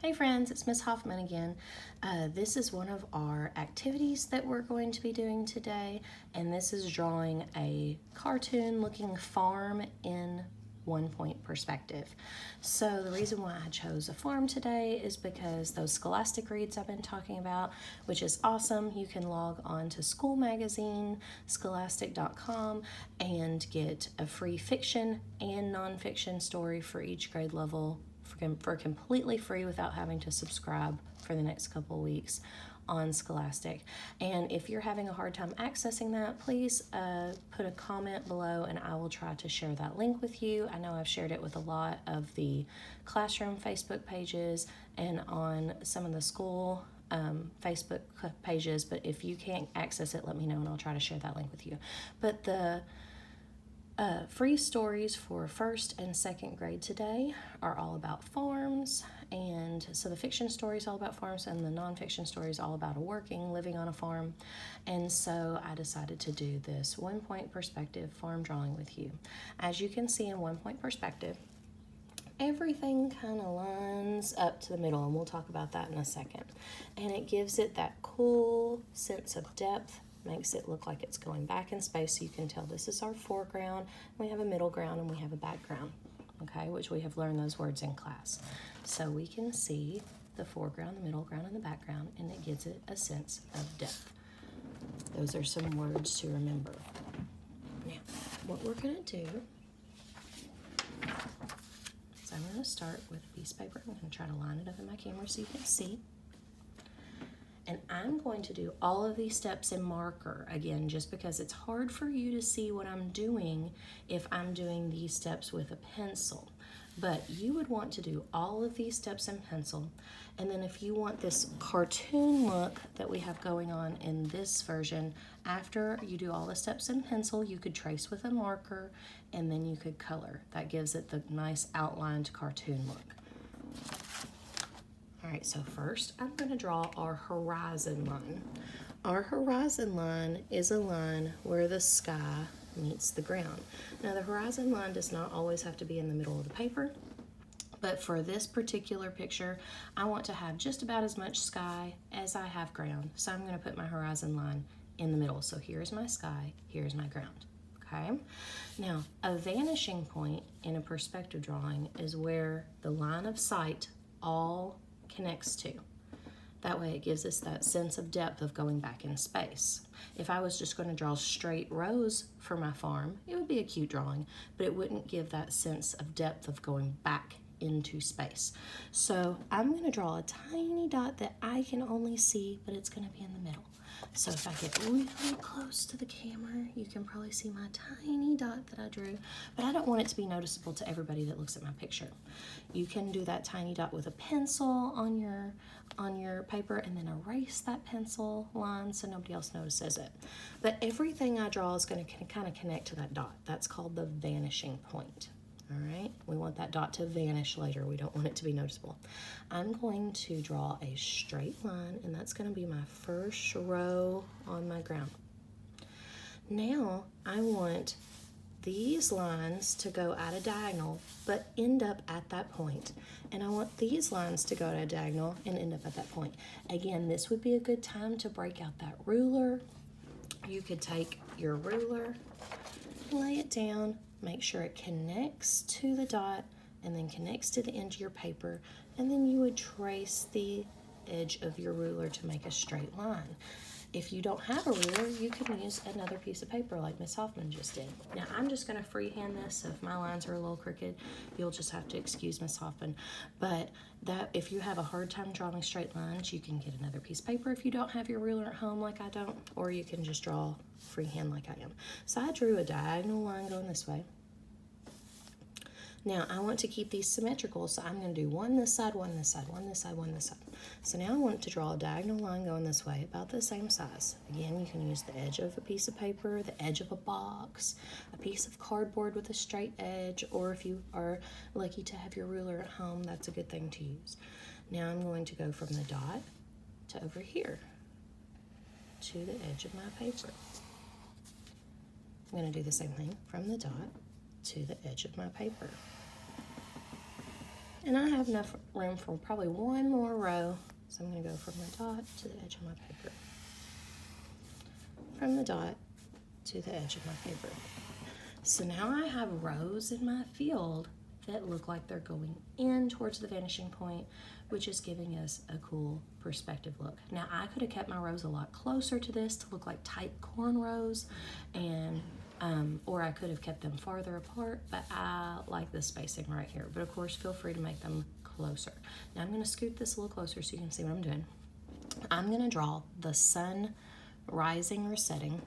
Hey friends, it's Miss Hoffman again. This is one of our activities that we're going to be doing today, and this is drawing a cartoon looking farm in 1-point perspective. So the reason why I chose a farm today is because those Scholastic reads I've been talking about, which is awesome. You can log on to School Magazine, scholastic.com, and get a free fiction and nonfiction story for each grade level for completely free without having to subscribe for the next couple of weeks on Scholastic. And if you're having a hard time accessing that, please put a comment below and I will try to share that link with you. I know I've shared it with a lot of the classroom Facebook pages and on some of the school Facebook pages, but if you can't access it, let me know and I'll try to share that link with you. But the free stories for 1st and 2nd grade today are all about farms, and so the fiction story is all about farms and the nonfiction story is all about living on a farm. And so I decided to do this 1-point perspective farm drawing with you. As you can see in 1-point perspective, everything kind of lines up to the middle, and we'll talk about that in a second. And it gives it that cool sense of depth, makes it look like it's going back in space, so you can tell this is our foreground, we have a middle ground, and we have a background, okay, which we have learned those words in class. So we can see the foreground, the middle ground, and the background, and it gives it a sense of depth. Those are some words to remember. Now, what we're going to do is I'm going to start with a piece of paper. I'm going to try to line it up in my camera so you can see. And I'm going to do all of these steps in marker, again, just because it's hard for you to see what I'm doing if I'm doing these steps with a pencil. But you would want to do all of these steps in pencil. And then if you want this cartoon look that we have going on in this version, after you do all the steps in pencil, you could trace with a marker and then you could color. That gives it the nice outlined cartoon look. All right, so first I'm going to draw our horizon line. Our horizon line is a line where the sky meets the ground. Now the horizon line does not always have to be in the middle of the paper, but for this particular picture, I want to have just about as much sky as I have ground. So I'm going to put my horizon line in the middle. So here's my sky, here's my ground. Okay. Now a vanishing point in a perspective drawing is where the line of sight all connects to. That way it gives us that sense of depth of going back in space. If I was just going to draw straight rows for my farm, it would be a cute drawing, but it wouldn't give that sense of depth of going back into space. So I'm going to draw a tiny dot that I can only see, but it's going to be in the middle. So if I get really close to the camera, you can probably see my tiny dot that I drew, but I don't want it to be noticeable to everybody that looks at my picture. You can do that tiny dot with a pencil on your paper and then erase that pencil line so nobody else notices it. But everything I draw is going to kind of connect to that dot. That's called the vanishing point. All right, we want that dot to vanish later. We don't want it to be noticeable. I'm going to draw a straight line, and that's going to be my first row on my ground. Now I want these lines to go at a diagonal but end up at that point, and I want these lines to go at a diagonal and end up at that point. Again, this would be a good time to break out that ruler. You could take your ruler, lay it down, make sure it connects to the dot and then connects to the end of your paper, and then you would trace the edge of your ruler to make a straight line. If you don't have a ruler, you can use another piece of paper like Miss Hoffman just did. Now I'm just going to freehand this, so if my lines are a little crooked, you'll just have to excuse Miss Hoffman. But that if you have a hard time drawing straight lines, you can get another piece of paper if you don't have your ruler at home like I don't, or you can just draw freehand like I am. So I drew a diagonal line going this way. Now I want to keep these symmetrical, so I'm going to do one this side, one this side, one this side, one this side. So now I want to draw a diagonal line going this way, about the same size. Again, you can use the edge of a piece of paper, the edge of a box, a piece of cardboard with a straight edge, or if you are lucky to have your ruler at home, that's a good thing to use. Now I'm going to go from the dot to over here to the edge of my paper. I'm going to do the same thing from the dot to the edge of my paper. And I have enough room for probably one more row. So I'm gonna go from the dot to the edge of my paper. From the dot to the edge of my paper. So now I have rows in my field that look like they're going in towards the vanishing point, which is giving us a cool perspective look. Now I could have kept my rows a lot closer to this to look like tight corn rows, and or I could have kept them farther apart, but I like this spacing right here. But of course, feel free to make them closer. Now I'm going to scoot this a little closer so you can see what I'm doing. I'm going to draw the sun rising or setting.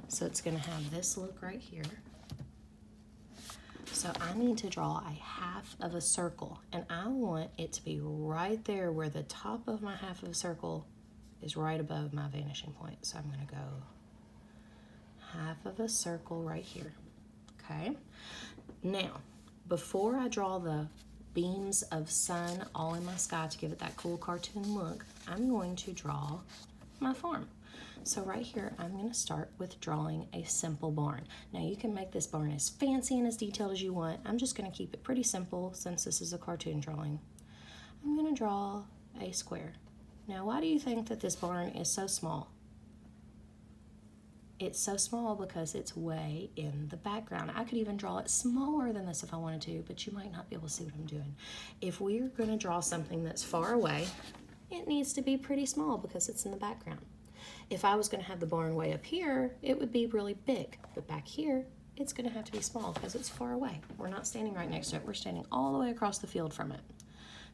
So it's going to have this look right here. So I need to draw a half of a circle, and I want it to be right there where the top of my half of a circle is right above my vanishing point. So I'm going to go half of a circle right here. Okay. Now, before I draw the beams of sun all in my sky to give it that cool cartoon look, I'm going to draw my farm. So right here, I'm going to start with drawing a simple barn. Now you can make this barn as fancy and as detailed as you want. I'm just going to keep it pretty simple since this is a cartoon drawing. I'm going to draw a square. Now why do you think that this barn is so small? It's so small because it's way in the background. I could even draw it smaller than this if I wanted to, but you might not be able to see what I'm doing. If we're going to draw something that's far away, it needs to be pretty small because it's in the background. If I was going to have the barn way up here, it would be really big, but back here, it's going to have to be small because it's far away. We're not standing right next to it. We're standing all the way across the field from it.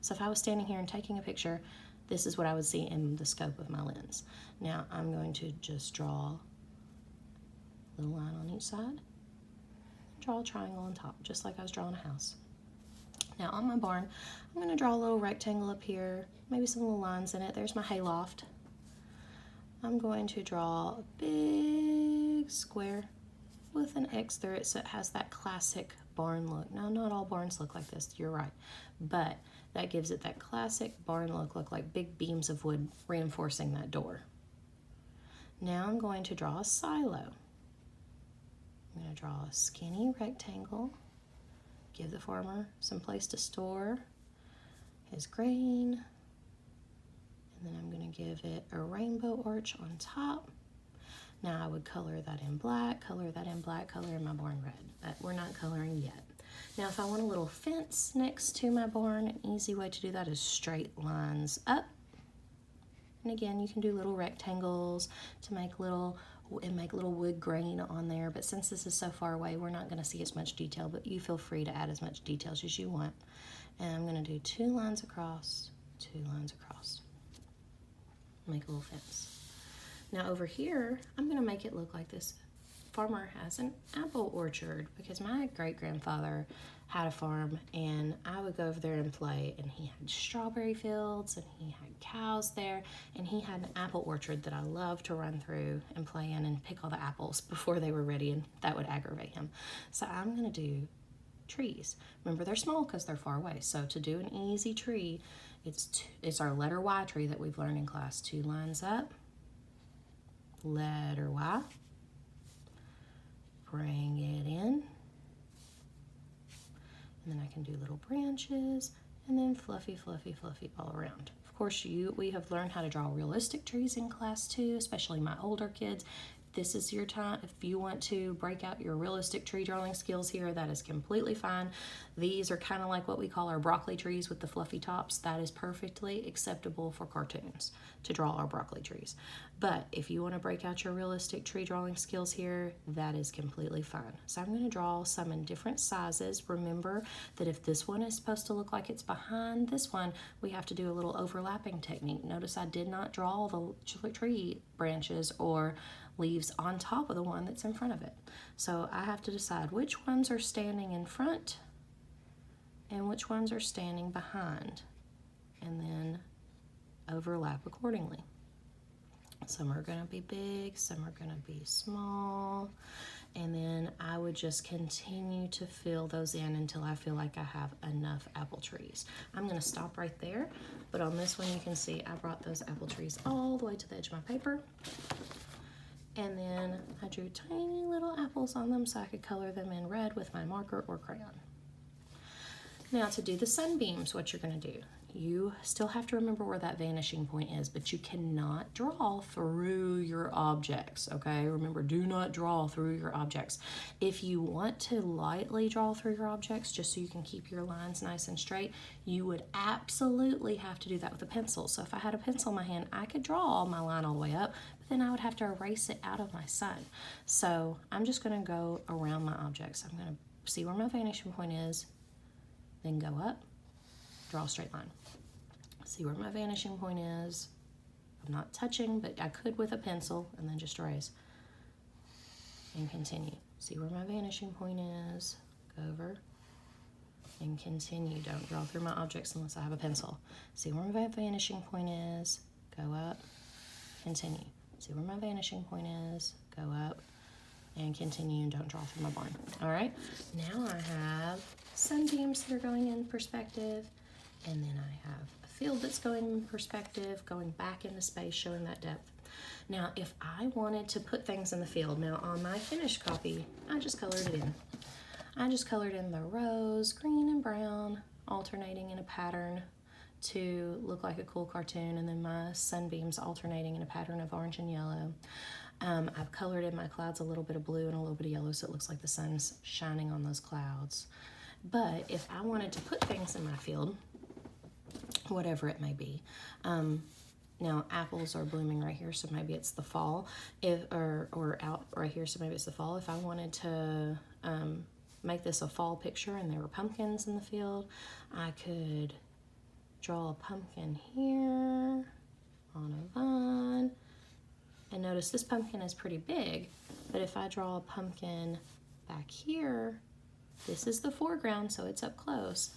So if I was standing here and taking a picture, this is what I would see in the scope of my lens. Now I'm going to just draw a little line on each side, draw a triangle on top, just like I was drawing a house. Now on my barn, I'm going to draw a little rectangle up here, maybe some little lines in it. There's my hayloft. I'm going to draw a big square with an X through it so it has that classic barn look. Now, not all barns look like this, you're right, but that gives it that classic barn look like big beams of wood reinforcing that door. Now I'm going to draw a silo. I'm going to draw a skinny rectangle, give the farmer some place to store his grain, and then I'm going to give it a rainbow arch on top. Now I would color that in black, color that in black, color in my barn red. But we're not coloring yet. Now if I want a little fence next to my barn, an easy way to do that is straight lines up. And again, you can do little rectangles to make little wood grain on there. But since this is so far away, we're not going to see as much detail, but you feel free to add as much details as you want. And I'm going to do 2 lines across, 2 lines across. Make a little fence. Now over here, I'm going to make it look like this farmer has an apple orchard, because my great-grandfather had a farm, and I would go over there and play, and he had strawberry fields, and he had cows there, and he had an apple orchard that I loved to run through and play in and pick all the apples before they were ready, and that would aggravate him. So I'm going to do trees. Remember, they're small because they're far away. So to do an easy tree, it's our letter Y tree that we've learned in class. 2 lines up, letter Y, bring it in, and then I can do little branches, and then fluffy, fluffy, fluffy all around. Of course, we have learned how to draw realistic trees in class too, especially my older kids. This is your time. If you want to break out your realistic tree drawing skills here, that is completely fine. These are kind of like what we call our broccoli trees with the fluffy tops. That is perfectly acceptable for cartoons to draw our broccoli trees. But if you want to break out your realistic tree drawing skills here, that is completely fine. So I'm going to draw some in different sizes. Remember that if this one is supposed to look like it's behind this one, we have to do a little overlapping technique. Notice I did not draw the tree branches or leaves on top of the one that's in front of it. So I have to decide which ones are standing in front and which ones are standing behind, and then overlap accordingly. Some are going to be big, some are going to be small, and then I would just continue to fill those in until I feel like I have enough apple trees. I'm going to stop right there, but on this one you can see I brought those apple trees all the way to the edge of my paper. And then I drew tiny little apples on them so I could color them in red with my marker or crayon. Now to do the sunbeams, what you're going to do, you still have to remember where that vanishing point is, but you cannot draw through your objects, okay? Remember, do not draw through your objects. If you want to lightly draw through your objects, just so you can keep your lines nice and straight, you would absolutely have to do that with a pencil. So if I had a pencil in my hand, I could draw my line all the way up, but then I would have to erase it out of my sun. So I'm just going to go around my objects. I'm going to see where my vanishing point is, then go up, draw a straight line. See where my vanishing point is. I'm not touching, but I could with a pencil, and then just erase. And continue. See where my vanishing point is. Go over and continue. Don't draw through my objects unless I have a pencil. See where my vanishing point is. Go up, continue. See where my vanishing point is. Go up and continue, and don't draw through my barn. All right, now I have sunbeams that are going in perspective, and then I have a field that's going in perspective, going back into space, showing that depth. Now, if I wanted to put things in the field, now on my finished copy, I just colored it in. I just colored in the rows, green and brown, alternating in a pattern to look like a cool cartoon, and then my sunbeams alternating in a pattern of orange and yellow. I've colored in my clouds a little bit of blue and a little bit of yellow, so it looks like the sun's shining on those clouds. But if I wanted to put things in my field, whatever it may be, now apples are blooming right here, so maybe it's the fall, or out right here, so maybe it's the fall. If I wanted to make this a fall picture and there were pumpkins in the field, I could draw a pumpkin here on a vine. And notice this pumpkin is pretty big, but if I draw a pumpkin back here, this is the foreground, so it's up close.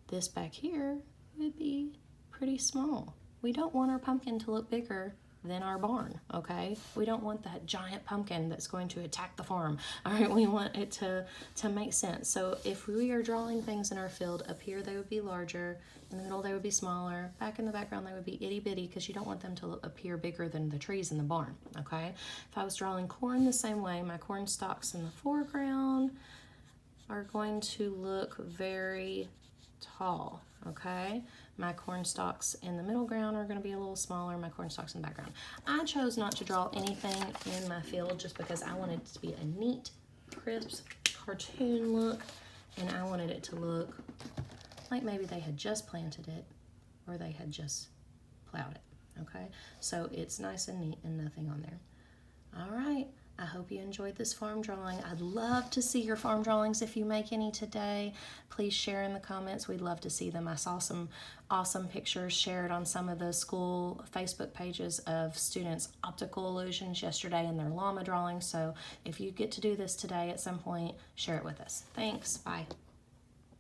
This back here would be pretty small. We don't want our pumpkin to look bigger than our barn, okay? We don't want that giant pumpkin that's going to attack the farm. All right, we want it to make sense. So if we are drawing things in our field, up here they would be larger, in the middle they would be smaller, back in the background they would be itty bitty, because you don't want them to appear bigger than the trees in the barn, okay? If I was drawing corn the same way, my corn stalks in the foreground are going to look very tall, okay? My corn stalks in the middle ground are going to be a little smaller, my corn stalks in the background. I chose not to draw anything in my field just because I wanted it to be a neat, crisp, cartoon look, and I wanted it to look like maybe they had just planted it or they had just plowed it, okay? So it's nice and neat and nothing on there. All right. I hope you enjoyed this farm drawing. I'd love to see your farm drawings if you make any today. Please share in the comments. We'd love to see them. I saw some awesome pictures shared on some of the school Facebook pages of students' optical illusions yesterday and their llama drawings. So if you get to do this today at some point, share it with us. Thanks. Bye.